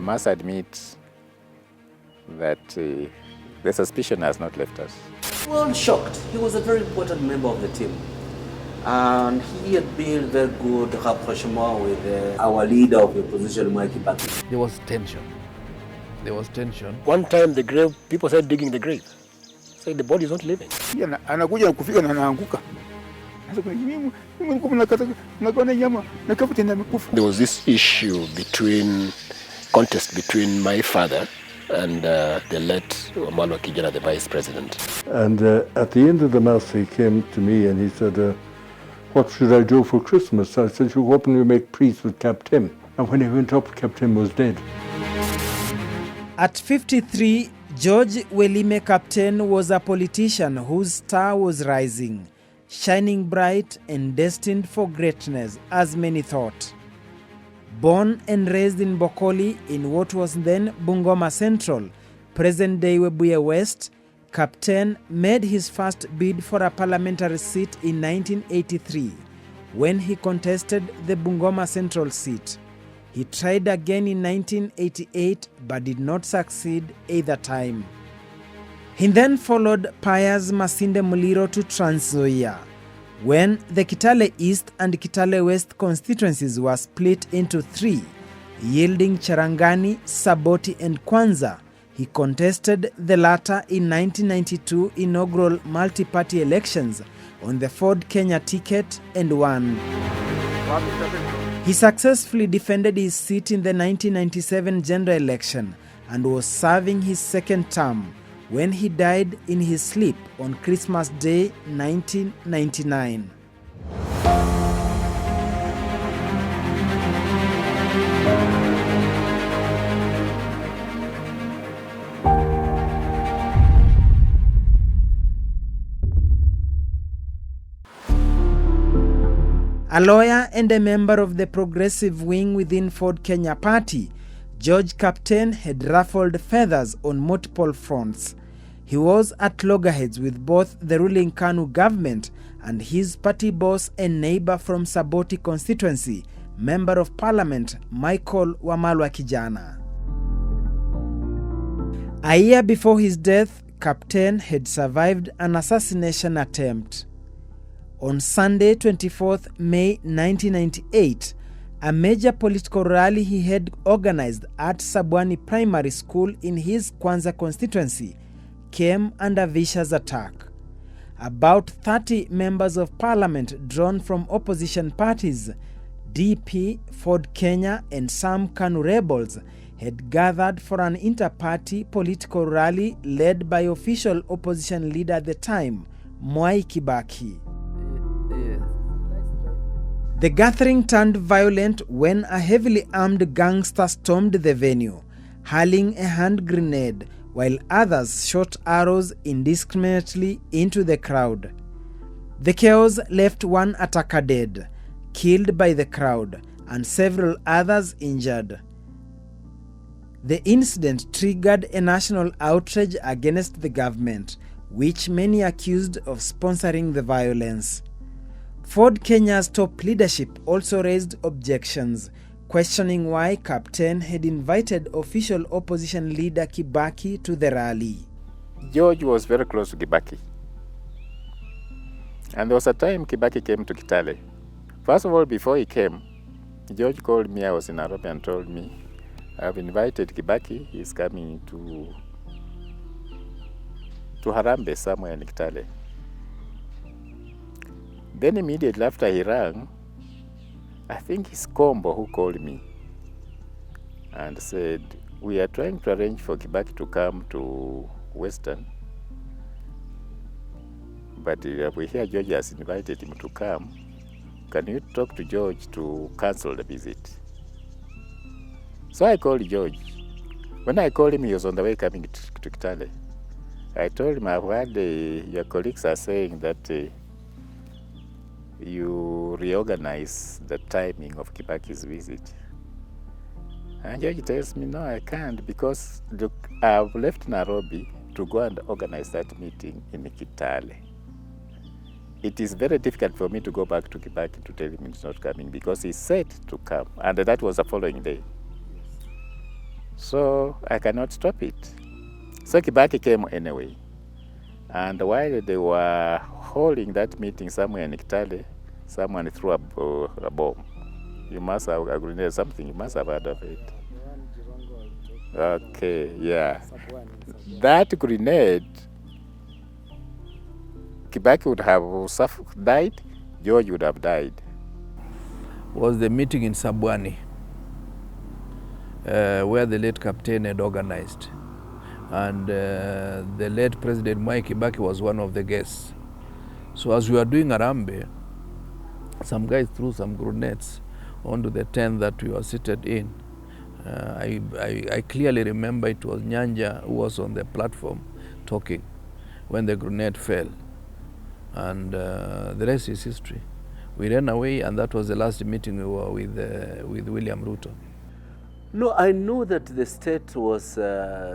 must admit that the suspicion has not left us. We're all shocked. He was a very important member of the team. And he had built very good rapprochement with our leader of the opposition, Kibaki. There was tension. One time the grave, people started digging the grave. Said the body is not living. Anakuja kufika na anaanguka. There was this issue contest between my father and the late Wamalwa Kijana, the vice president. And at the end of the mass, he came to me and he said, what should I do for Christmas? I said, you open you make peace with Kapten. And when he went up, Kapten was dead. At 53, George Kapten was a politician whose star was rising, shining bright and destined for greatness, as many thought. Born and raised in Bokoli in what was then Bungoma Central, present-day Webuye West, Kapten made his first bid for a parliamentary seat in 1983 when he contested the Bungoma Central seat. He tried again in 1988 but did not succeed either time. He then followed Pius Masinde Muliro to Trans Nzoia. When the Kitale East and Kitale West constituencies were split into three, yielding Charangani, Saboti and Kwanza, he contested the latter in 1992 inaugural multi-party elections on the Ford Kenya ticket and won. He successfully defended his seat in the 1997 general election and was serving his second term when he died in his sleep on Christmas Day 1999. A lawyer and a member of the progressive wing within Ford Kenya party, George Kapten had ruffled feathers on multiple fronts. He was at loggerheads with both the ruling KANU government and his party boss and neighbor from Saboti constituency, Member of Parliament Michael Wamalwa Kijana. A year before his death, Kapten had survived an assassination attempt. On Sunday, 24th May 1998, a major political rally he had organized at Sabwani Primary School in his Kwanza constituency came under vicious attack. About 30 members of parliament drawn from opposition parties, DP, Ford Kenya and some KANU rebels had gathered for an inter-party political rally led by official opposition leader at the time, Mwai Kibaki. The gathering turned violent when a heavily armed gangster stormed the venue, hurling a hand grenade, while others shot arrows indiscriminately into the crowd. The chaos left one attacker dead, killed by the crowd, and several others injured. The incident triggered a national outrage against the government, which many accused of sponsoring the violence. Ford Kenya's top leadership also raised objections, questioning why Kapten had invited official opposition leader Kibaki to the rally. George was very close to Kibaki. And there was a time Kibaki came to Kitale. First of all, before he came, George called me, I was in Nairobi, and told me, I've invited Kibaki, he's coming to Harambe somewhere in Kitale. Then immediately after he rang, I think it's Kombo who called me and said, we are trying to arrange for Kibaki to come to Western, but we hear George has invited him to come. Can you talk to George to cancel the visit? So I called George. When I called him, he was on the way coming to Kitale. I told him, I've heard your colleagues are saying that you reorganize the timing of Kibaki's visit. And George tells me, no, I can't, because look, I've left Nairobi to go and organize that meeting in Kitale. It is very difficult for me to go back to Kibaki to tell him he's not coming, because he said to come, and that was the following day. So I cannot stop it. So Kibaki came anyway. And while they were holding that meeting somewhere in Kitale, someone threw a bomb. You must have a grenade, something, you must have heard of it. Okay, yeah. That grenade, Kibaki would have died, George would have died. Was the meeting in Sabwani, where the late Kapten had organized. And the late President Mwai Kibaki was one of the guests. So as we were doing Arambe, some guys threw some grenades onto the tent that we were seated in. I clearly remember it was Nyanja who was on the platform talking when the grenade fell. And the rest is history. We ran away, and that was the last meeting we were with William Ruto. No, I know that the state was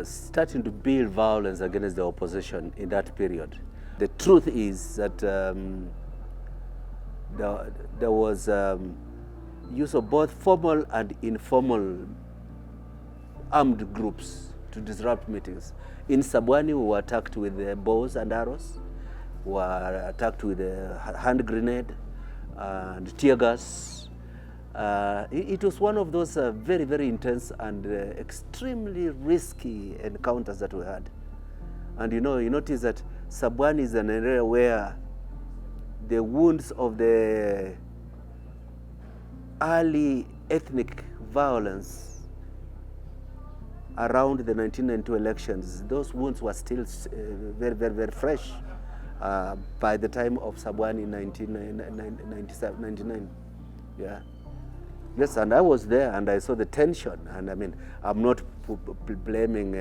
starting to build violence against the opposition in that period. The truth is that there was use of both formal and informal armed groups to disrupt meetings. In Sabwani, we were attacked with bows and arrows. We were attacked with a hand grenade and tear gas. It was one of those very, very intense and extremely risky encounters that we had. And you notice that Sabwani is an area where the wounds of the early ethnic violence around the 1992 elections, those wounds were still very, very, very fresh by the time of Sabwani in 1999. Yeah. Yes, and I was there and I saw the tension. And I mean, I'm not blaming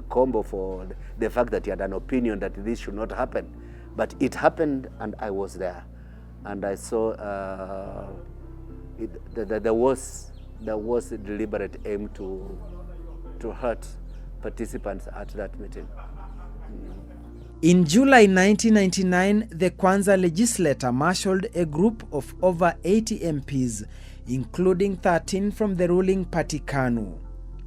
Kombo for the fact that he had an opinion that this should not happen. But it happened and I was there. And I saw that there was a deliberate aim to hurt participants at that meeting. In July 1999, the Kwanza legislature marshaled a group of over 80 MPs, including 13 from the ruling party KANU,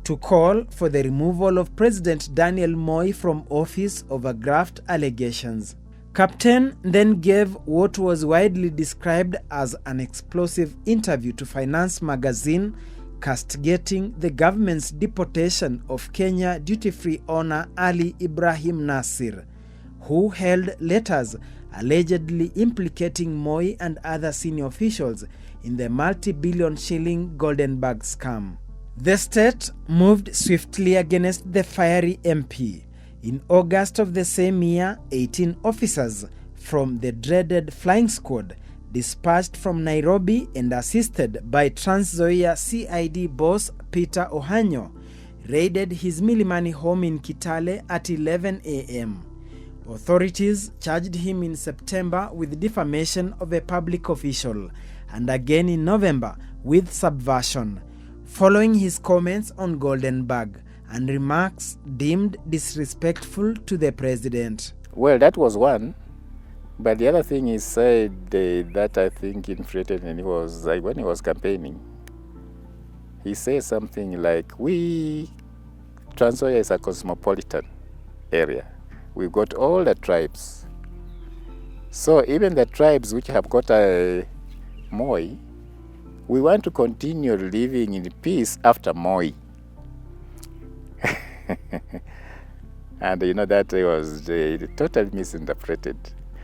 to call for the removal of President Daniel Moi from office over graft allegations. Kapten then gave what was widely described as an explosive interview to Finance magazine, castigating the government's deportation of Kenya duty-free owner Ali Ibrahim Nasir, who held letters allegedly implicating Moi and other senior officials in the multi-billion shilling Goldenberg scam. The state moved swiftly against the fiery MP. In August of the same year, 18 officers from the dreaded flying squad, dispatched from Nairobi and assisted by Trans Nzoia CID boss Peter Ohanyo, raided his Milimani home in Kitale at 11 a.m. Authorities charged him in September with defamation of a public official and again in November with subversion, following his comments on Goldenberg and remarks deemed disrespectful to the president. Well, that was one. But the other thing he said that I think infuriated me was like when he was campaigning. He said something like, Trans Nzoia is a cosmopolitan area. We've got all the tribes. So even the tribes which have got a Moi, we want to continue living in peace after Moi. And that was totally misinterpreted.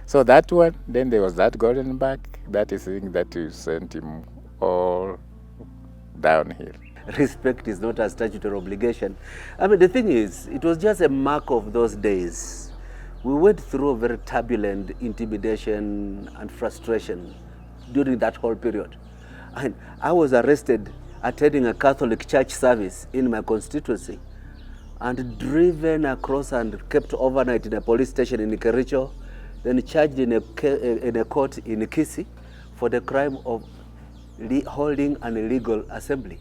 So that one, then there was that Goldenberg, that is the thing that you sent him all downhill. Respect is not a statutory obligation. I mean, the thing is, it was just a mark of those days. We went through a very turbulent intimidation and frustration during that whole period. And I was arrested attending a Catholic church service in my constituency and driven across and kept overnight in a police station in Kericho, then charged in a court in Kisii for the crime of holding an illegal assembly.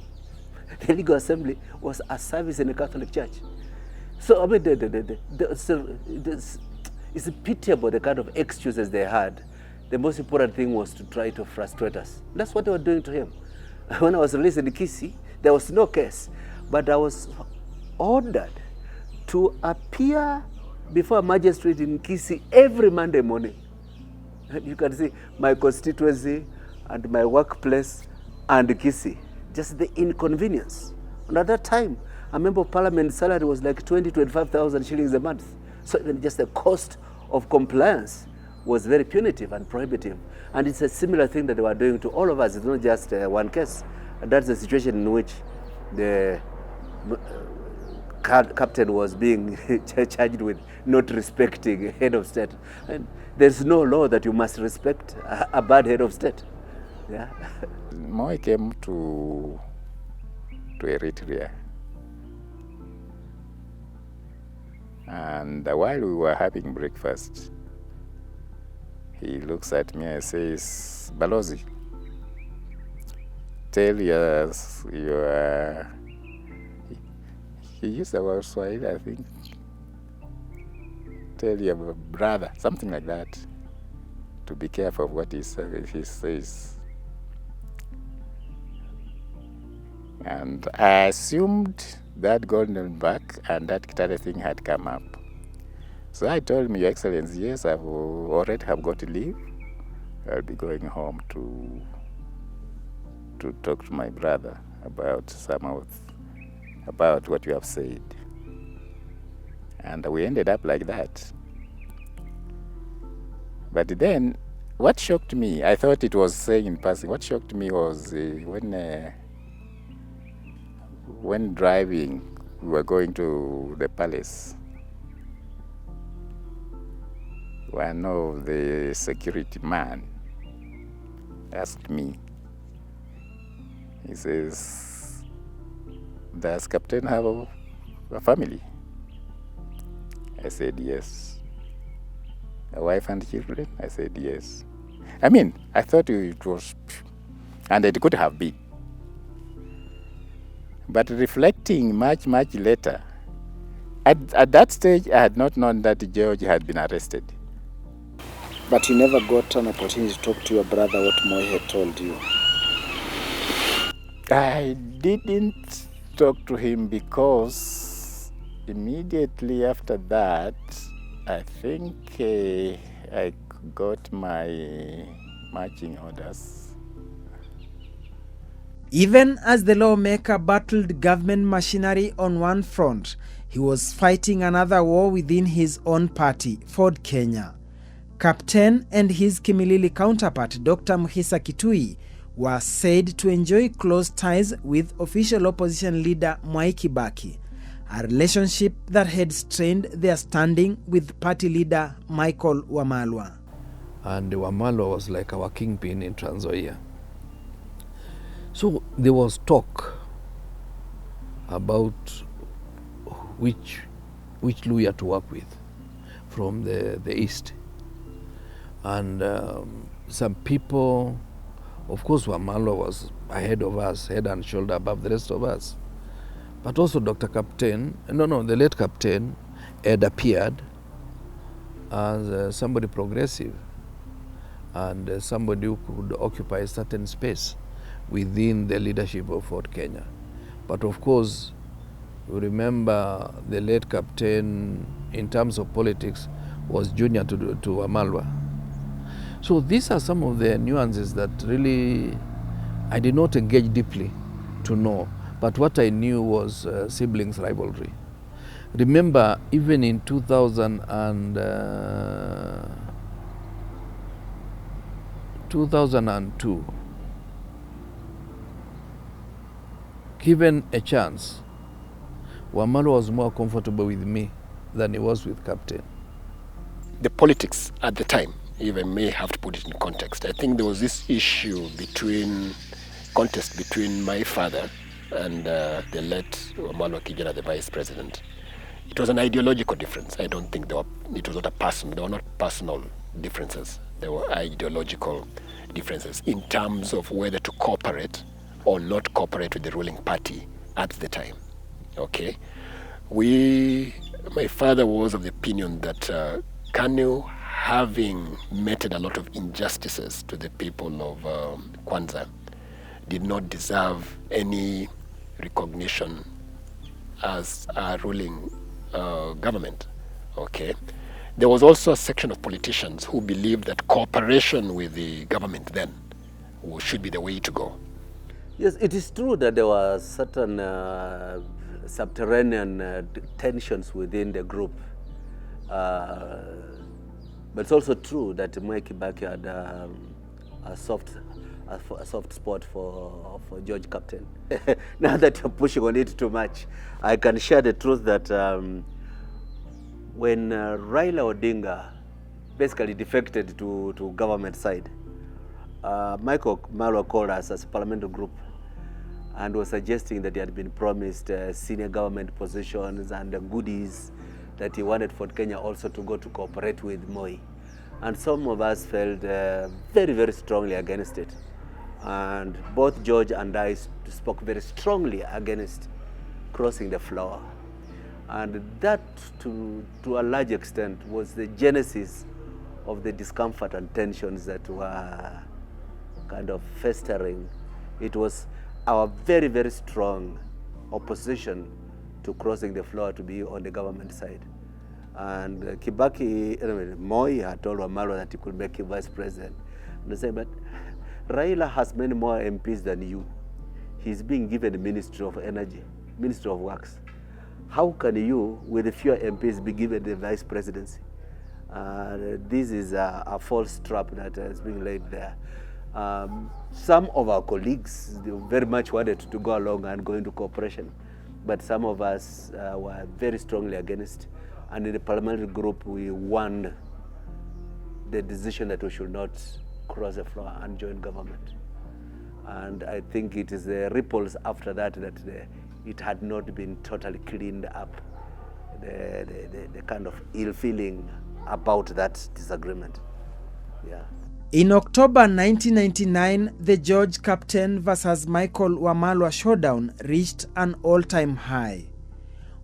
The illegal assembly was a service in a Catholic church. So, I mean, it's pitiable the kind of excuses they had. The most important thing was to try to frustrate us. That's what they were doing to him. When I was released in Kisii, there was no case, but I was ordered to appear before a magistrate in Kisii every Monday morning. And you can see my constituency and my workplace and Kisii, just the inconvenience. And at that time, a member of parliament salary was like 25,000 shillings a month. So even just the cost of compliance was very punitive and prohibitive. And it's a similar thing that they were doing to all of us. It's not just one case. And that's the situation in which the captain was being charged with not respecting a head of state. And there's no law that you must respect a bad head of state. Yeah. Moi came to Eritrea. And while we were having breakfast, he looks at me and says, Balozi, tell your he used the word Swahili, I think. Tell your brother, something like that, to be careful of what he says. And I assumed that golden back and that Kitale thing had come up. So I told him, Your Excellency, yes, I've already have got to leave. I'll be going home to talk to my brother about about what you have said. And we ended up like that. But then, what shocked me, I thought it was saying in passing, what shocked me was when driving, we were going to the palace. One of the security man asked me, he says, does Captain have a family? I said, yes. A wife and children? I said, yes. I mean, I thought it was, and it could have been. But reflecting much, much later, at that stage, I had not known that George had been arrested. But you never got an opportunity to talk to your brother what Moi had told you? I didn't talk to him because immediately after that, I think I got my marching orders. Even as the lawmaker battled government machinery on one front, he was fighting another war within his own party, Ford Kenya. Kapten and his Kimilili counterpart, Dr. Muhisa Kitui, were said to enjoy close ties with official opposition leader Mwai Kibaki, a relationship that had strained their standing with party leader Michael Wamalwa. And Wamalwa was like our kingpin in Trans Nzoia. So there was talk about which lawyer to work with from the east. And some people, of course, Wamalwa was ahead of us, head and shoulder above the rest of us. But also Dr. Kapten, the late Kapten had appeared as somebody progressive and somebody who could occupy a certain space within the leadership of Fort Kenya. But of course, you remember the late Kapten, in terms of politics, was junior to Wamalwa. So these are some of the nuances that really I did not engage deeply to know. But what I knew was siblings rivalry. Remember, even in 2002, given a chance, Wamalwa was more comfortable with me than he was with Kapten. The politics at the time, even may have to put it in context. I think there was this issue contest between my father and the late Wamalwa Kijana, the vice president. It was an ideological difference. I don't think it was not a personal, they were not personal differences. They were ideological differences in terms of whether to cooperate or not cooperate with the ruling party at the time. Okay? My father was of the opinion that KANU, having meted a lot of injustices to the people of Kwanza, did not deserve any recognition as a ruling government. Okay. There was also a section of politicians who believed that cooperation with the government then should be the way to go. Yes, it is true that there were certain subterranean tensions within the group. But it's also true that Mwai Kibaki had a soft spot for George Kapten. Now that you're pushing on it too much, I can share the truth that when Raila Odinga basically defected to government side, Michael Malwa called us as a parliamentary group and was suggesting that he had been promised senior government positions and goodies, that he wanted Fort Kenya also to go to cooperate with Moi. And some of us felt very, very strongly against it. And both George and I spoke very strongly against crossing the floor. And that, to a large extent, was the genesis of the discomfort and tensions that were kind of festering. It was our very, very strong opposition to crossing the floor to be on the government side. And Kibaki, Moi had told Wamalwa that he could make him vice president. And they said, but Raila has many more MPs than you. He's being given the Ministry of Energy, Ministry of Works. How can you, with fewer MPs, be given the vice presidency? This is a false trap that is being laid there. Some of our colleagues very much wanted to go along and go into cooperation, but some of us were very strongly against. And in the parliamentary group, we won the decision that we should not cross the floor and join government. And I think it is the ripples after that that it had not been totally cleaned up, the kind of ill feeling about that disagreement. Yeah. In October 1999, the George Kapten versus Michael Wamalwa showdown reached an all-time high.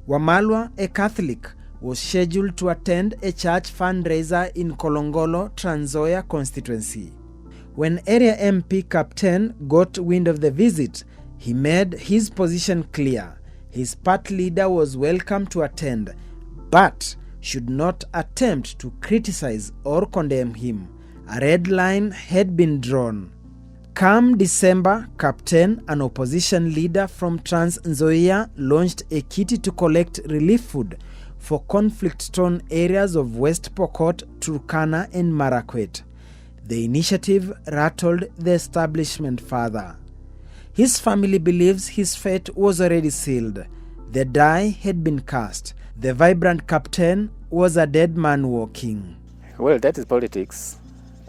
Wamalwa, a Catholic, was scheduled to attend a church fundraiser in Kolongolo, Trans Nzoia constituency. When area MP Kapten got wind of the visit, he made his position clear. His party leader was welcome to attend, but should not attempt to criticize or condemn him. A red line had been drawn. Come December, Kapten, an opposition leader from Trans Nzoia, launched a kitty to collect relief food for conflict-torn areas of West Pokot, Turkana and Marakwet. The initiative rattled the establishment further. His family believes his fate was already sealed. The die had been cast. The vibrant Kapten was a dead man walking. Well, that is politics.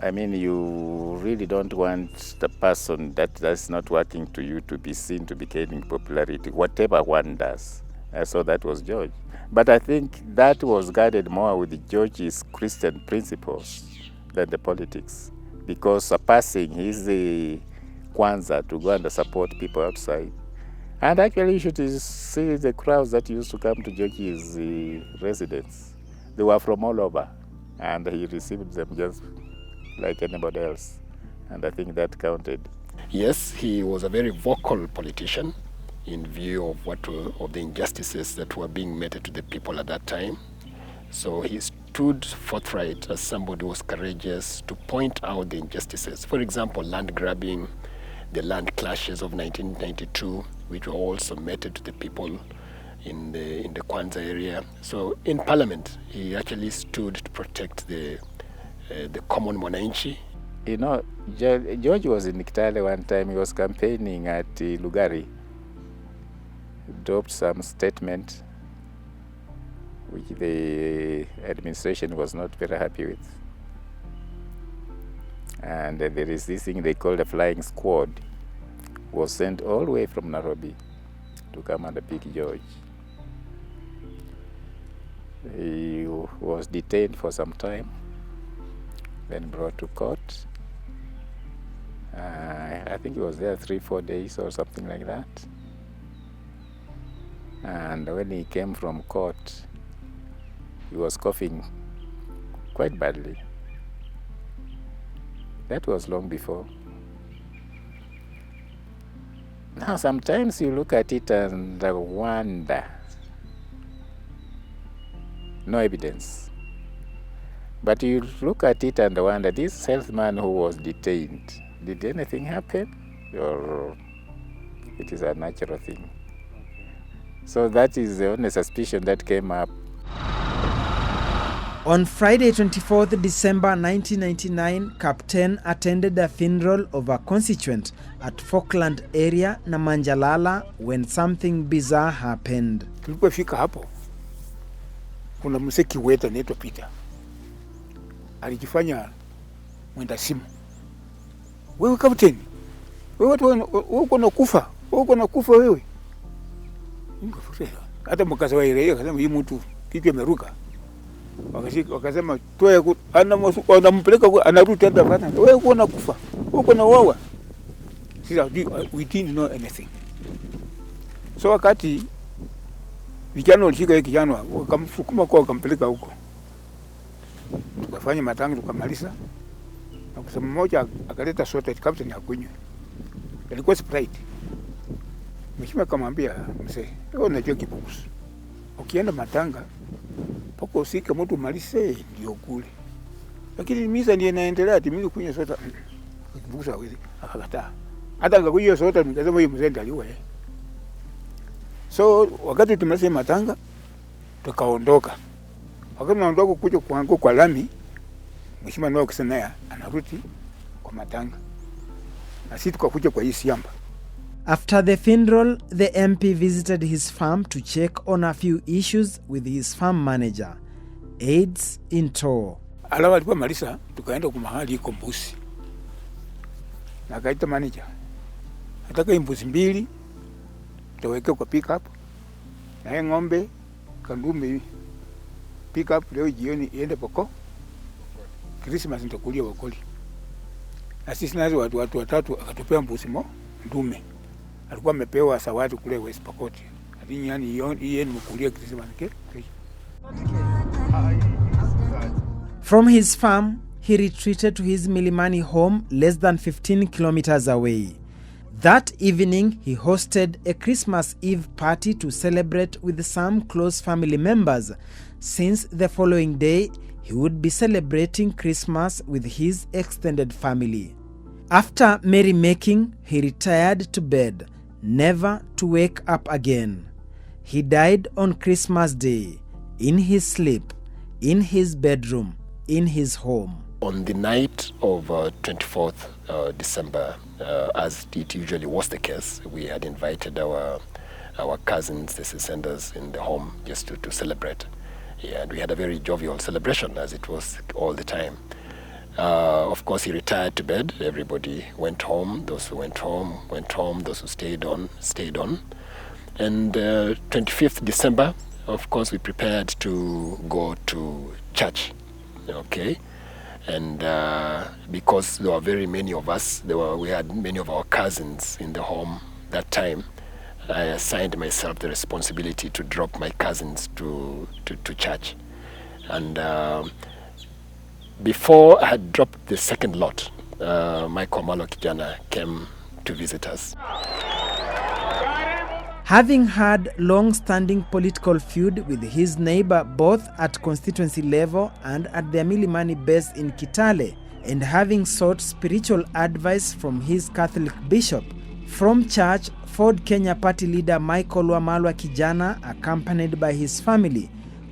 I mean, you really don't want the person that's not working to you to be seen to be gaining popularity, whatever one does. So that was George. But I think that was guided more with George's Christian principles than the politics, because surpassing his kwanza to go and support people outside. And actually you should see the crowds that used to come to George's residence. They were from all over, and he received them just like anybody else. And I think that counted. Yes, he was a very vocal politician in view of of the injustices that were being meted to the people at that time. So he stood forthright as somebody who was courageous to point out the injustices. For example, land grabbing, the land clashes of 1992, which were also meted to the people in the Kwanza area. So in Parliament, he actually stood to protect the common mwananchi. You know, George was in Kitale one time. He was campaigning at Lugari. Dropped some statement which the administration was not very happy with. And there is this thing they call the flying squad, was sent all the way from Nairobi to come and pick George. He was detained for some time, then brought to court. I think he was there 3-4 days or something like that. And when he came from court, he was coughing quite badly. That was long before. Now, sometimes you look at it and wonder no evidence. But you look at it and wonder, this salesman who was detained, did anything happen? Or it is a natural thing? So that is the only suspicion that came up. On Friday, 24th December 1999, Kapten attended a funeral of a constituent at Falkland area, Namanjalala, when something bizarre happened. Tulipofika hapo, kuna mzee Kiweta anaitwa Peter. Alijifanya mwenda simu. Wewe Kapten, wewe uko na kufa wewe. Hata mkaza wa ile akasema hii mtu kichwa imeruka. Wakasema toe anampeleka anarudi hata bana. Wewe uko na kufa. Uko na wawa. Sasa we didn't know anything. So wakati vijana walishika yeye kijana wakamsukuma kwa wakampeleka huko. Tukafanya matanga tukamaliza. Na kusema mmoja akaleta soda Kapten akunywe. Ilikuwa Sprite. Mheshimiwa akamwambia mzee, wewe unajua kibukusu. Ukienda matanga poko usike mtu malise ndio kule. Lakini misa ndiye inaendelea ati mimi kunywa soda. Kibukusu hawezi akakataa. Hata akakunywa soda nikasema huyu mzee ndiye aliua. So wakati tumaliza matanga tukaondoka. Wakati tunaondoka kuja kwangu kwa lami, Mheshimiwa nao kisema anarudi kwa matanga. Na sisi tukakuja kwa hii shamba. After the funeral, the MP visited his farm to check on a few issues with his farm manager. Aids in tow. Alawa alikuwa malisa, tukaenda kwa mahali iko mbuzi. Na akaita manager. Nataka mbuzi 2 tutaweka kwa pick up. Na hii ng'ombe kandume pick up leo jioni iende poko. Christmas nitakulia wakoli. Na sisi nazo watu watatu akatupea mbuzi ndume. Alikuwa amepewa sawadi kule West Pokot. Hadi yani yeye ni mkulia Christmas ke. From his farm, he retreated to his Milimani home less than 15 kilometers away. That evening, he hosted a Christmas Eve party to celebrate with some close family members, since the following day, he would be celebrating Christmas with his extended family. After merrymaking, he retired to bed, never to wake up again. He died on Christmas Day, in his sleep, in his bedroom, in his home. On the night of 24th December, as it usually was the case, we had invited our cousins, the descendants in the home just to celebrate. Yeah, and we had a very jovial celebration, as it was all the time. Of course, he retired to bed. Everybody went home. Those who went home, went home. Those who stayed on, stayed on. And 25th December, of course, we prepared to go to church. Okay. And because there were very many of us, we had many of our cousins in the home that time, I assigned myself the responsibility to drop my cousins to church. And before I had dropped the second lot, Michael Malo Kijana came to visit us. Having had long-standing political feud with his neighbor both at constituency level and at their Milimani base in Kitale, and having sought spiritual advice from his Catholic bishop, from church, Ford Kenya party leader Michael Wamalwa Kijana, accompanied by his family,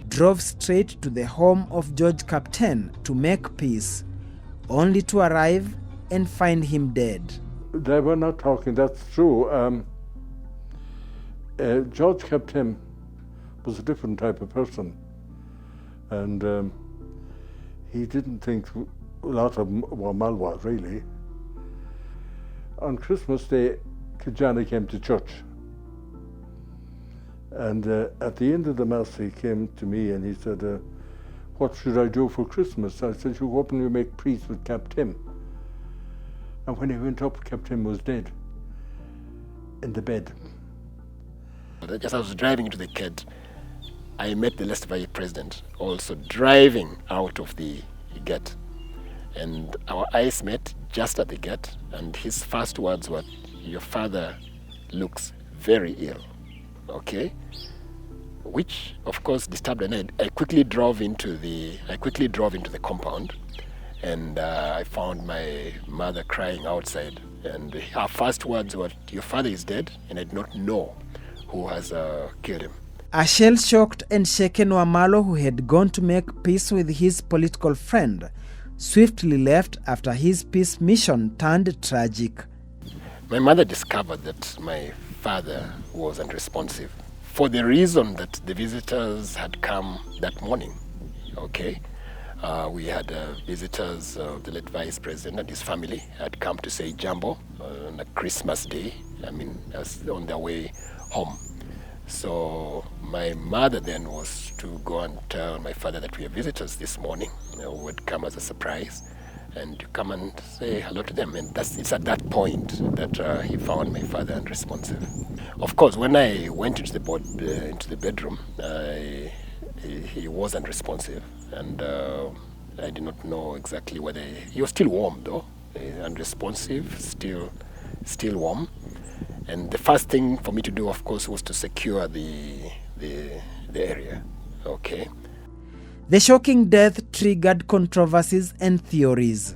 drove straight to the home of George Kapten to make peace, only to arrive and find him dead. They were not talking, that's true. George Kapten was a different type of person, and he didn't think a lot of Wamalwa, really. On Christmas Day, Kijana came to church, and at the end of the Mass he came to me and he said, what should I do for Christmas? I said, you go up and you make peace with Kapten. And when he went up, Kapten was dead in the bed. Just as I was driving into the gate, I met the Leicester Valley president also driving out of the gate. And our eyes met just at the gate, and his first words were, your father looks very ill. Okay? which of course disturbed. And I quickly drove into the compound, and I found my mother crying outside. And her first words were, "Your father is dead," and I did not know who has killed him. A shell-shocked and shaken Wamalo, who had gone to make peace with his political friend, swiftly left after his peace mission turned tragic. My mother discovered that my father was unresponsive for the reason that the visitors had come that morning. Okay, we had visitors, the late vice president and his family had come to say jambo on a Christmas day. I mean, as on their way home. So my mother then was to go and tell my father that we have visitors this morning, who would come as a surprise, and to come and say hello to them. And it's at that point that he found my father unresponsive. Of course, when I went into the bedroom, he was unresponsive, and I did not know exactly whether he was still warm though, unresponsive, still warm. And the first thing for me to do, of course, was to secure the area. Okay. The shocking death triggered controversies and theories.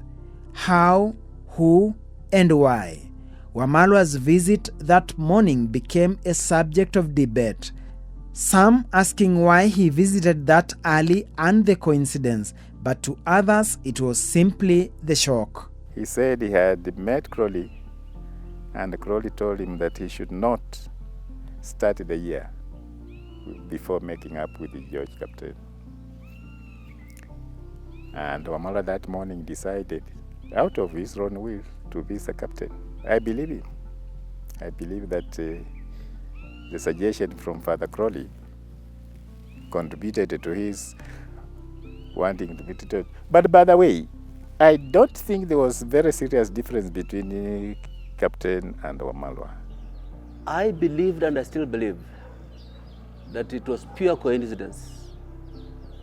How, who, and why? Wamalwa's visit that morning became a subject of debate. Some asking why he visited that early and the coincidence, but to others it was simply the shock. He said he had met Crowley, and Crowley told him that he should not start the year before making up with George Kapten. And Wamala that morning decided, out of his own will, to visit Kapten. I believe him. I believe that the suggestion from Father Crowley contributed to his wanting to visit it. But by the way, I don't think there was very serious difference between Kapten and Wamalwa. I believed, and I still believe, that it was pure coincidence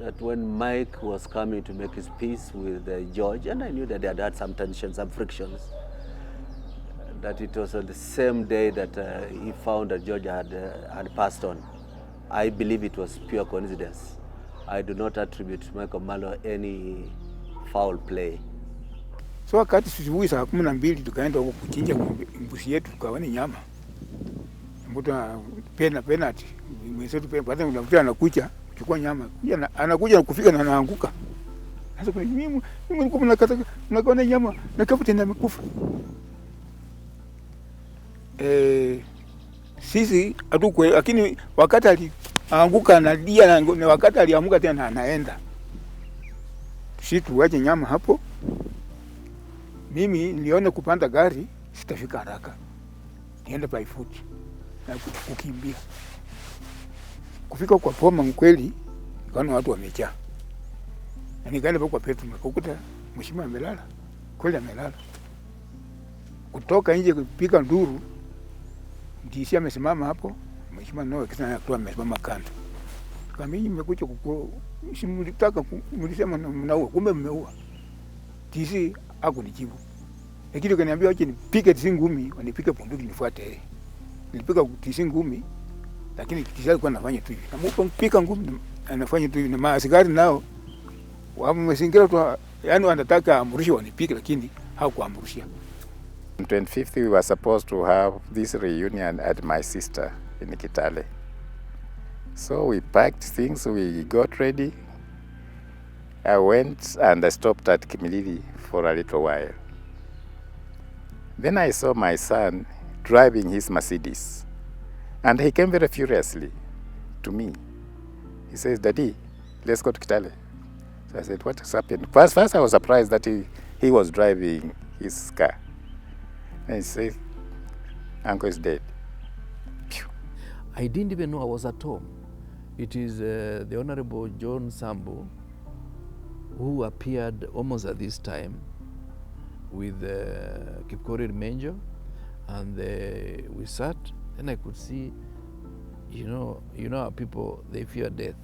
that when Mike was coming to make his peace with George, and I knew that they had some tensions, some frictions, that it was on the same day that he found that George had passed on. I believe it was pure coincidence. I do not attribute to Michael Malo any foul play. So wakati asubuhi saa 12 tukaenda huko kuchinja mbuzi yetu, tukaona nyama. Mtu penalty mwezetu baada unakuta anakuja kuchukua nyama. Anakuja na kufika na anaanguka. Sasa kwa mimi nilikuwa nakaona nyama na Kapten amekufa. Sisi hatuko, lakini wakati alianguka na dia na wakati aliamuka tena anaenda. Sisi tuwache nyama hapo. Mimi niliona kupanda gari sitafika haraka. Nienda by foot na kukimbia. Kufika kwa poma mkweli, nikaona watu wamejaa. Na nikaenda kwa Petro nikakuta mheshimiwa amelala. Kweli amelala. Kutoka nje kupiga nduru, DC amesimama hapo, mheshimiwa nao kisha akitoa amesimama kando. Kama mimi nimekuja simulitaka mlisema mnaua, kumbe mmeua. DC hakunijibu. Lakini kaniambia wacha nipige DC ngumi, wanipige bunduki nifuate yeye. Nilipiga DC ngumi, lakini DC alikuwa anafanya tu hivi. Na mpika ngumi anafanya tu hivi, na maaskari nao wamezingira tu, yani wanataka amrushe wanipige, lakini hawakuamrushia. On 25th, we were supposed to have this reunion at my sister in Kitale. So we packed things, we got ready. I went and I stopped at Kimilili for a little while. Then I saw my son driving his Mercedes. And he came very furiously to me. He says, "Daddy, let's go to Kitale." So I said, "What has happened?" First I was surprised that he was driving his car. And he said, "Uncle is dead." Phew. I didn't even know I was at home. It is the Honorable John Sambu who appeared almost at this time with Kipkorir Menjo, and we sat, and I could see, you know how people, they fear death.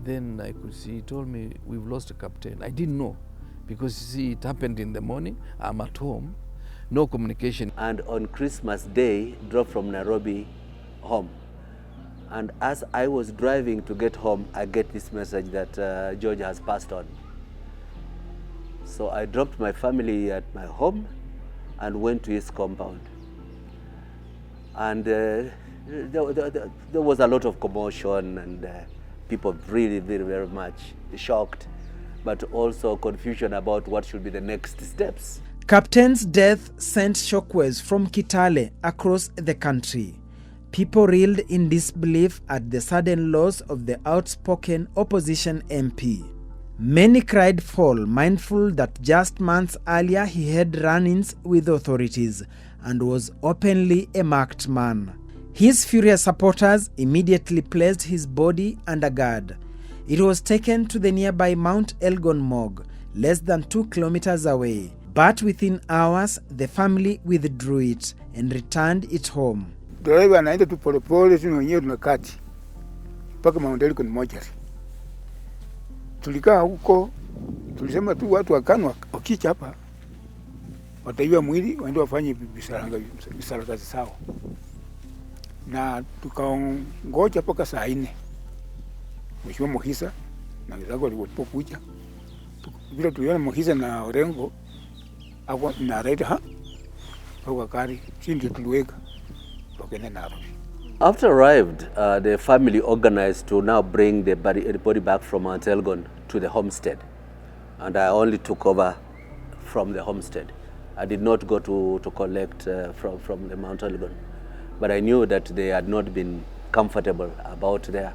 Then I could see, he told me, "We've lost a Kapten." I didn't know, because you see, it happened in the morning, I'm at home, no communication. And on Christmas Day, drove from Nairobi home. And as I was driving to get home, I get this message that George has passed on. So I dropped my family at my home and went to his compound. And there was a lot of commotion, and people really, very much shocked, but also confusion about what should be the next steps. Kapten's death sent shockwaves from Kitale across the country. People reeled in disbelief at the sudden loss of the outspoken opposition MP. Many cried foul, mindful that just months earlier he had run-ins with authorities and was openly a marked man. His furious supporters immediately placed his body under guard. It was taken to the nearby Mount Elgon morgue, less than 2 kilometers away. But within hours, the family withdrew it and returned it home. Driver anaenda tu polepole, sisi wenyewe tunakati mpaka Mount Elgon mortuary. Tulikaa huko, tulisema tu watu wakanwa wakicha hapa wataiwa mwili waende wafanye visarakazi sawa, na tukaongoja mpaka saa 4. Mheshimiwa Muhisa na wenzake walipokuja, vile tuliona Muhisa na Orengo ako na raida kwa gari, sisi ndio tuliweka wakaenda Nairobi. After arrived, the family organized to now bring the body back from Mount Elgon to the homestead, and I only took over from the homestead. I did not go to collect from the Mount Elgon, but I knew that they had not been comfortable about there,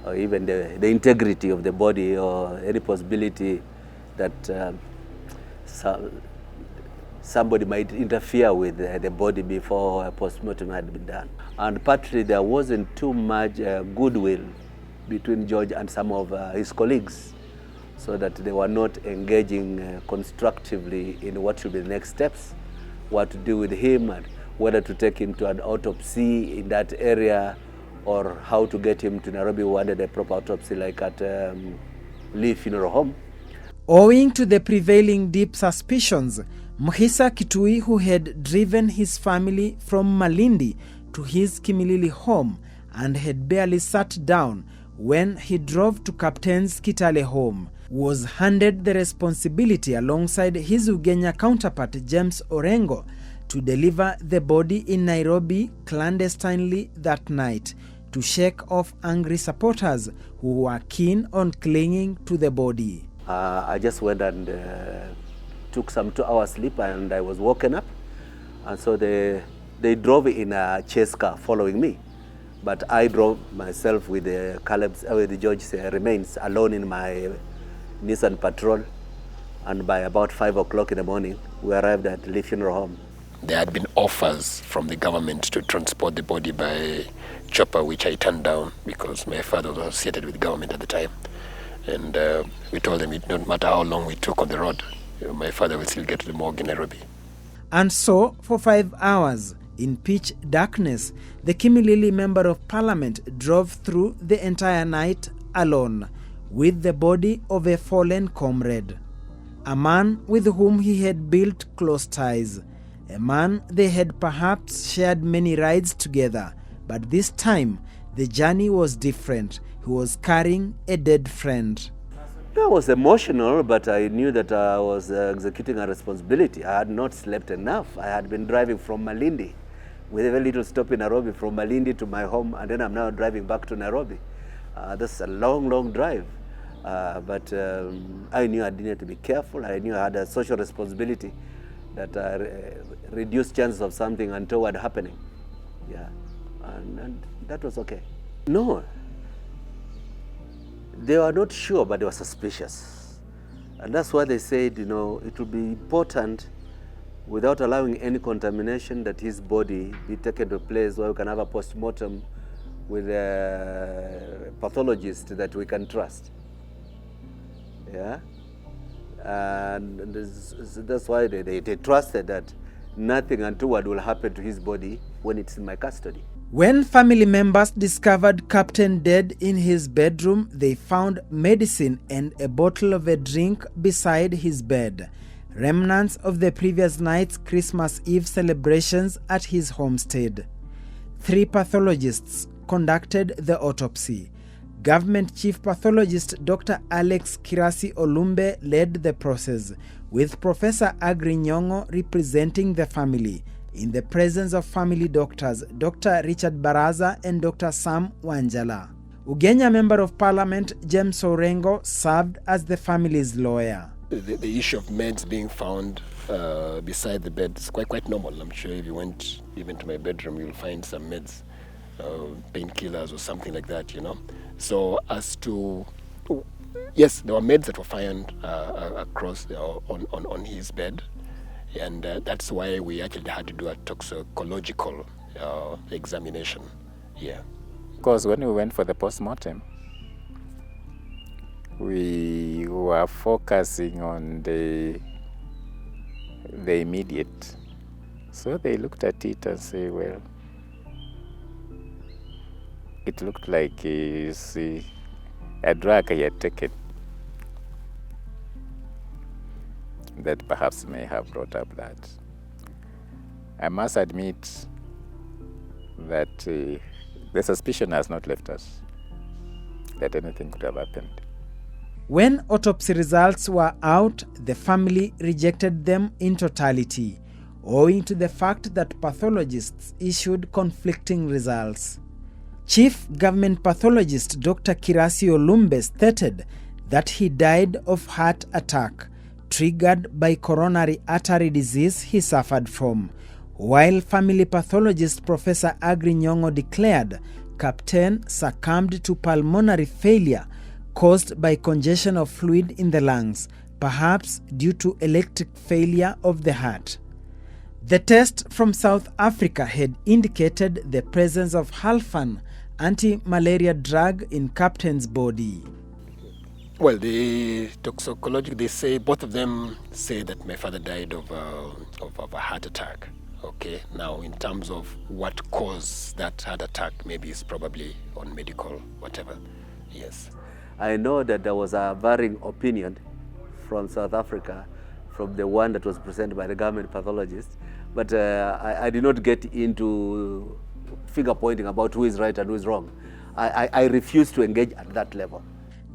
or even the integrity of the body, or any possibility that somebody might interfere with the body before a postmortem had been done. And partly there wasn't too much goodwill between George and some of his colleagues, so that they were not engaging constructively in what should be the next steps, what to do with him, and whether to take him to an autopsy in that area, or how to get him to Nairobi. We wanted a proper autopsy like at Lee Funeral Home. Owing to the prevailing deep suspicions, Muhisa Kitui, who had driven his family from Malindi to his Kimilili home and had barely sat down when he drove to Kapten's Kitale home, was handed the responsibility alongside his Ugenya counterpart James Orengo to deliver the body in Nairobi clandestinely that night to shake off angry supporters who were keen on clinging to the body. I just went and took some 2 hours sleep, and I was woken up, and so they drove in a chase car following me, but I drove myself with the George's remains alone in my Nissan Patrol, and by about 5 o'clock in the morning we arrived at Lee Funeral Home. There had been offers from the government to transport the body by chopper, which I turned down because my father was associated with the government at the time, and we told them it didn't matter how long we took on the road, my father will still get to the morgue in Nairobi. And so, for 5 hours, in pitch darkness, the Kimilili Member of Parliament drove through the entire night alone, with the body of a fallen comrade, a man with whom he had built close ties, a man they had perhaps shared many rides together, but this time the journey was different. He was carrying a dead friend. I was emotional, but I knew that I was executing a responsibility. I had not slept enough. I had been driving from Malindi with a very little stop in Nairobi, from Malindi to my home, and then I'm now driving back to Nairobi. That's a long drive. But I knew I needed to be careful. I knew I had a social responsibility that reduced chances of something untoward happening. Yeah, and that was okay. No. They were not sure, but they were suspicious. And that's why they said, it would be important, without allowing any contamination, that his body be taken to a place where we can have a post-mortem with a pathologist that we can trust. Yeah? And that's why they trusted that nothing untoward will happen to his body when it's in my custody. When family members discovered Kapten dead in his bedroom, they found medicine and a bottle of a drink beside his bed, remnants of the previous night's Christmas Eve celebrations at his homestead. 3 pathologists conducted the autopsy. Government Chief Pathologist Dr. Alex Kirasi Olumbe led the process, with Professor Agri Nyong'o representing the family, in the presence of family doctors Dr. Richard Baraza and Dr. Sam Wanjala. Ugenya Member of Parliament James Orengo served as the family's lawyer. The issue of meds being found beside the bed is quite normal. I'm sure if you went even to my bedroom, you'll find some meds, painkillers or something like that, you know. So as to, yes, there were meds that were found across on his bed, and that's why we actually had to do a toxicological examination. Yeah. Because when we went for the post-mortem, we were focusing on the immediate. So they looked at it and say, well, it looked like a drug he had taken that perhaps may have brought up that. I must admit that the suspicion has not left us that anything could have happened. When autopsy results were out, the family rejected them in totality, owing to the fact that pathologists issued conflicting results. Chief Government Pathologist Dr. Kirasi Olumbe stated that he died of heart attack triggered by coronary artery disease he suffered from, while family pathologist Professor Agri Nyong'o declared Kapten succumbed to pulmonary failure caused by congestion of fluid in the lungs, perhaps due to electric failure of the heart. The test from South Africa had indicated the presence of Halfan anti-malaria drug in Kapten's body. Well, the toxicology, they say, both of them say that my father died of a heart attack. Okay, now in terms of what caused that heart attack, maybe it's probably on medical, whatever. Yes. I know that there was a varying opinion from South Africa, from the one that was presented by the government pathologist, but I did not get into finger pointing about who is right and who is wrong. I refuse to engage at that level.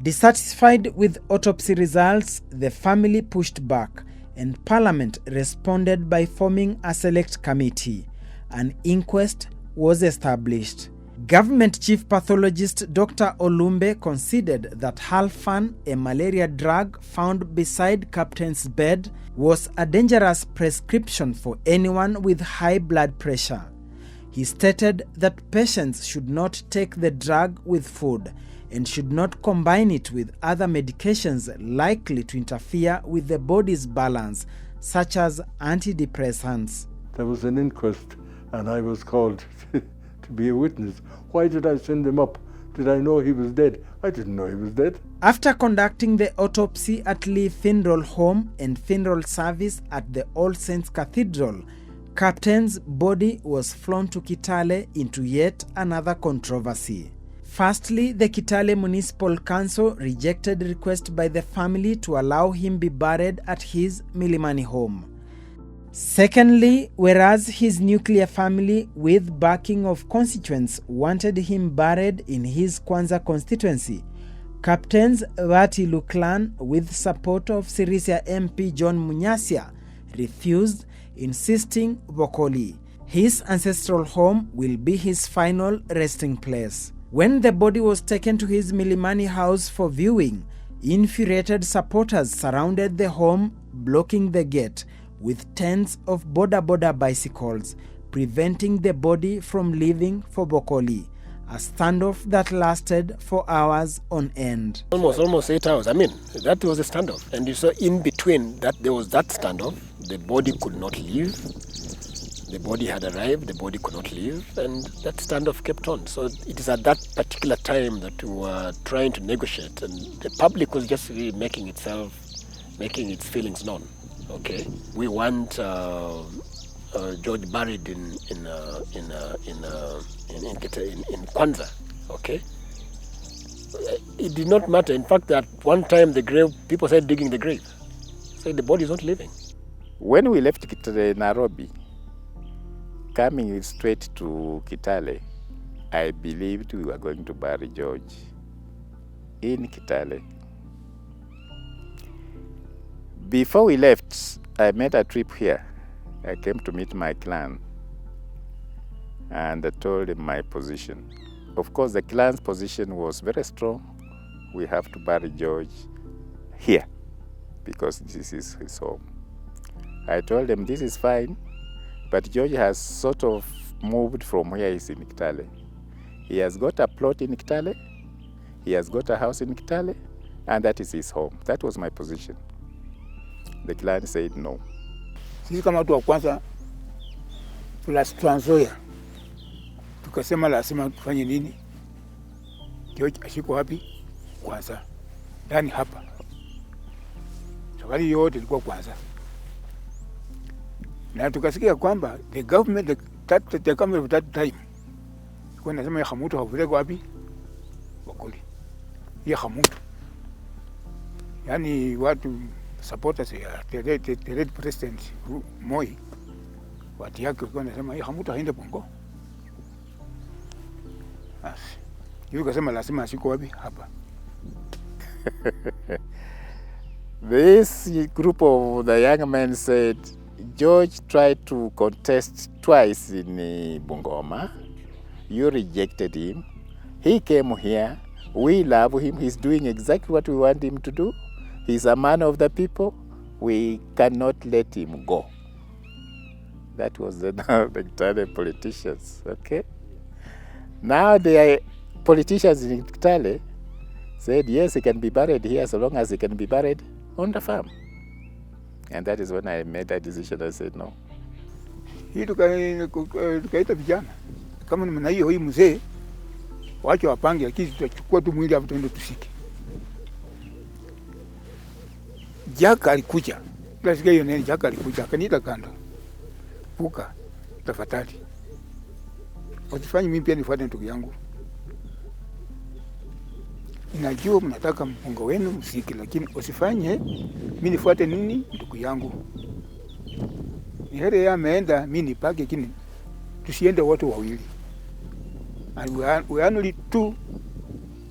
Dissatisfied with autopsy results, the family pushed back, and Parliament responded by forming a select committee. An inquest was established. Government Chief Pathologist Dr. Olumbe considered that Halfan, a malaria drug found beside Kapten's bed, was a dangerous prescription for anyone with high blood pressure. He stated that patients should not take the drug with food and should not combine it with other medications likely to interfere with the body's balance, such as antidepressants. There was an inquest and I was called to be a witness. Why did I send him up? Did I know he was dead? I didn't know he was dead. After conducting the autopsy at Lee Funeral Home and funeral service at the All Saints Cathedral, Kapten's body was flown to Kitale into yet another controversy. Firstly, the Kitale Municipal Council rejected a request by the family to allow him be buried at his Milimani home. Secondly, whereas his nuclear family, with backing of constituents, wanted him buried in his Kwanza constituency, Kapten's Vatilu clan, with support of Sirisia MP John Munyasia, refused, insisting Bokoli, his ancestral home, will be his final resting place. When the body was taken to his Milimani house for viewing, infuriated supporters surrounded the home, blocking the gate with tens of boda bicycles, preventing the body from leaving for Bokoli, a standoff that lasted for hours on end. Almost 8 hours. I mean, that was a standoff. And you saw in between that there was that standoff. The body could not leave. The body had arrived, the body could not leave, and that standoff kept on. So it is at that particular time that we were trying to negotiate, and the public was just really making its feelings known. Okay, we want George buried in Kwanza. Okay, it did not matter. In fact, at one time the grave, people started digging the grave, so the body is not living. When we left Nairobi, coming straight to Kitale, I believed we were going to bury George in Kitale. Before we left, I made a trip here. I came to meet my clan and I told him my position. Of course, the clan's position was very strong. We have to bury George here because this is his home. I told him this is fine, but George has sort of moved from where he's in Kitale. He has got a plot in Kitale, he has got a house in Kitale, and that is his home. That was my position. The clan said no. Sisi kama watu wa kwanza plus Trans Nzoia tukasema lazima tufanye nini? George ashiko wapi? Kwanza. Ndani hapa. Safari yote ilikuwa kwanza. Na tukasikia kwamba the government the government of that time kwa nasema ya Hamutu hawapeleka wapi? Bokoli. Ya Hamutu. Yaani watu supporters ya the late president Moi watu yake kwa nasema ya Hamutu haende Bongo. Basi. Yule kasema lazima ashiko wapi? Hapa. This group of the young men said George tried to contest twice in Bungoma. You rejected him. He came here. We love him. He's doing exactly what we want him to do. He's a man of the people. We cannot let him go. That was the Kitale politicians, okay? Now the politicians in Kitale said, yes, he can be buried here so long as he can be buried on the farm. And that is when I made that decision. I said no. Hii tukaita vijana kama namna hiyo, hii mzee wacha wapange, lakini tutachukua tu mwili hapo tuende tusike. Jaka alikuja, nasikia hiyo nini, Jaka alikuja akaniita kando, puka tafadhali, usifanye mimi pia nifuate ndugu yangu. Najua mnataka mpungo wenu msiki, lakini usifanye mimi nifuate nini ndugu yangu. Ni heri yeye ameenda, mimi nipake, lakini tusiende wote wawili. And we are only two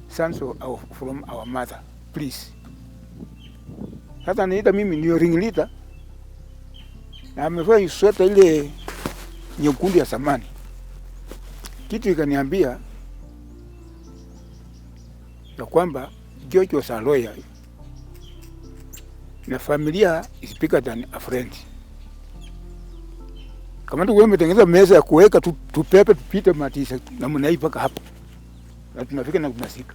sons from our mother, please. Sasa niita mimi ndio ringleader, na amevaa sweta ile nyekundu ya samani. Kitu ikaniambia ya kwamba George was a lawyer na familia is bigger than a friend. Kama tu wewe umetengeneza meza ya kuweka tupepe tupite matisa na mnai paka hapa. Na tunafika na tunasika.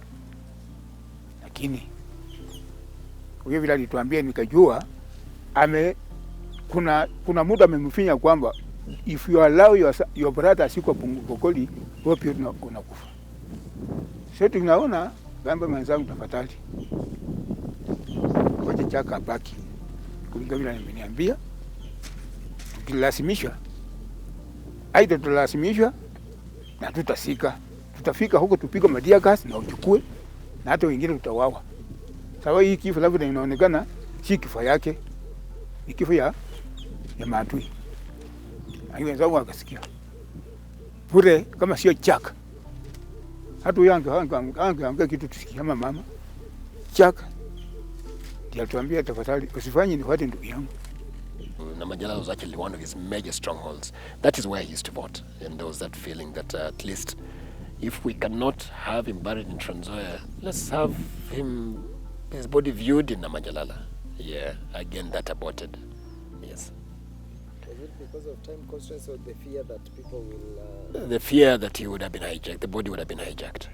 Lakini huyo vile alituambia nikajua kuna muda amemfinya kwamba if you allow your brother asiko Bokoli, wewe pia unakufa. Sasa tunaona gamba mwenzangu tafadhali. Ngoja Jaka baki. Kulingana vile ameniambia, tukilazimisha aidha tutalazimishwa na tutasika. Tutafika huko tupige madia gas na uchukue na hata wengine tutawawa. Sawa, hii kifo labda inaonekana si kifo yake. Ni kifo ya maadui. Hiyo wenzangu wakasikia. Bure kama sio Jaka. Hatu yangu kitu tusikia kama mama. Jaka ndiye alituambia tafadhali usifanye nifuate ndugu yangu. Namanjala was actually one of his major strongholds. That is where he used to vote. And there was that feeling that at least if we cannot have him buried in Trans Nzoia, let's have his body viewed in Namanjala. Yeah, again, that aborted. Yes. Was it because of time constraints or the fear that people will... The fear that he would have been hijacked, the body would have been hijacked.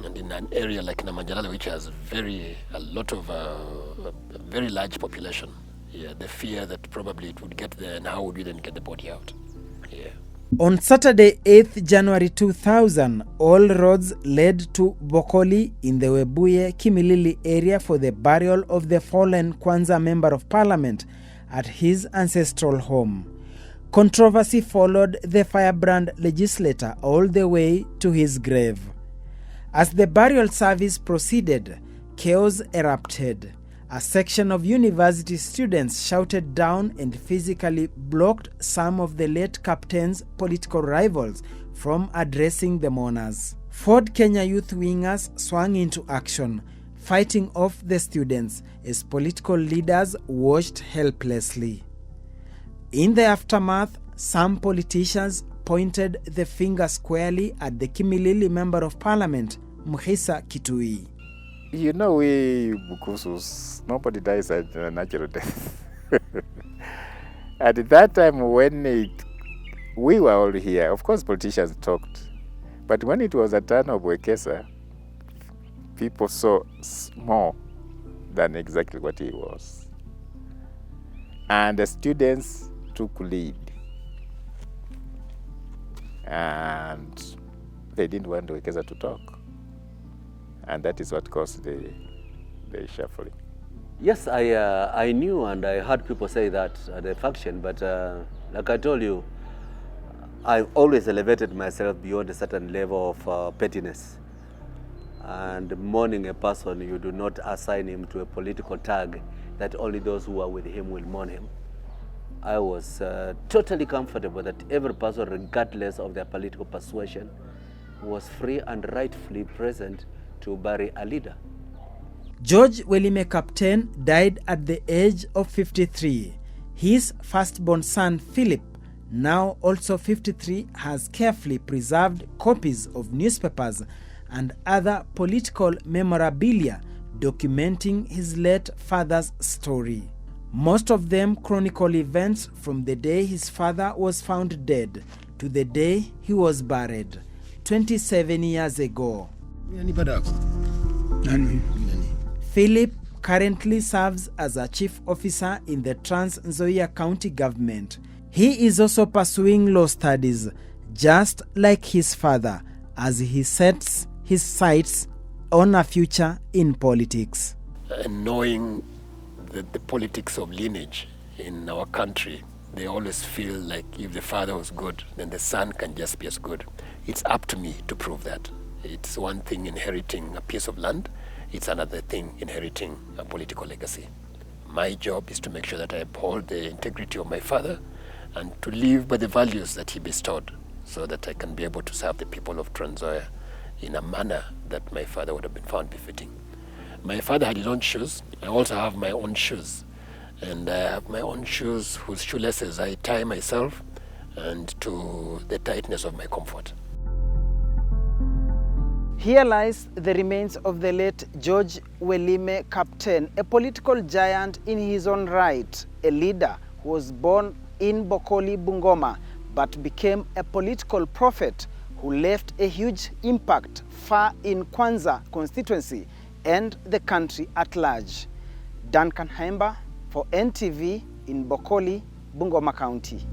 And in an area like Namanjala, which has a lot of a very large population, yeah, the fear that probably it would get there, and how would we then get the body out? Yeah. On Saturday, 8th January 2000, all roads led to Bokoli in the Webuye Kimilili area for the burial of the fallen Kwanza Member of Parliament at his ancestral home. Controversy followed the firebrand legislator all the way to his grave. As the burial service proceeded, chaos erupted. A section of university students shouted down and physically blocked some of the late captain's political rivals from addressing the mourners. Ford Kenya youth wingers swung into action, fighting off the students as political leaders watched helplessly. In the aftermath, some politicians pointed the finger squarely at the Kimilili Member of Parliament, Mhisa Kitui. You know, we Bukusus, nobody dies at a natural death. At that time when we were all here, of course politicians talked, but when it was a turn of Wekesa, people saw more than exactly what he was. And the students took lead. And they didn't want Wekesa to talk. And that is what caused the shuffling. Yes, I knew and I heard people say that at the faction, but like I told you, I've always elevated myself beyond a certain level of pettiness. And mourning a person, you do not assign him to a political tag that only those who are with him will mourn him. I was totally comfortable that every person, regardless of their political persuasion, was free and rightfully present to bury a leader. George Kapten died at the age of 53. His firstborn son Philip, now also 53, has carefully preserved copies of newspapers and other political memorabilia documenting his late father's story. Most of them chronicle events from the day his father was found dead to the day he was buried, 27 years ago. Philip currently serves as a chief officer in the Trans Nzoia County government. He is also pursuing law studies, just like his father, as he sets his sights on a future in politics. And knowing that the politics of lineage in our country, they always feel like if the father was good, then the son can just be as good. It's up to me to prove that. It's one thing inheriting a piece of land, it's another thing inheriting a political legacy. My job is to make sure that I uphold the integrity of my father and to live by the values that he bestowed so that I can be able to serve the people of Trans Nzoia in a manner that my father would have been found befitting. My father had his own shoes. I also have my own shoes. And I have my own shoes whose shoelaces I tie myself and to the tightness of my comfort. Here lies the remains of the late George Kapten, a political giant in his own right, a leader who was born in Bokoli, Bungoma, but became a political prophet who left a huge impact far in Kwanza constituency and the country at large. Duncan Haimba for NTV in Bokoli, Bungoma County.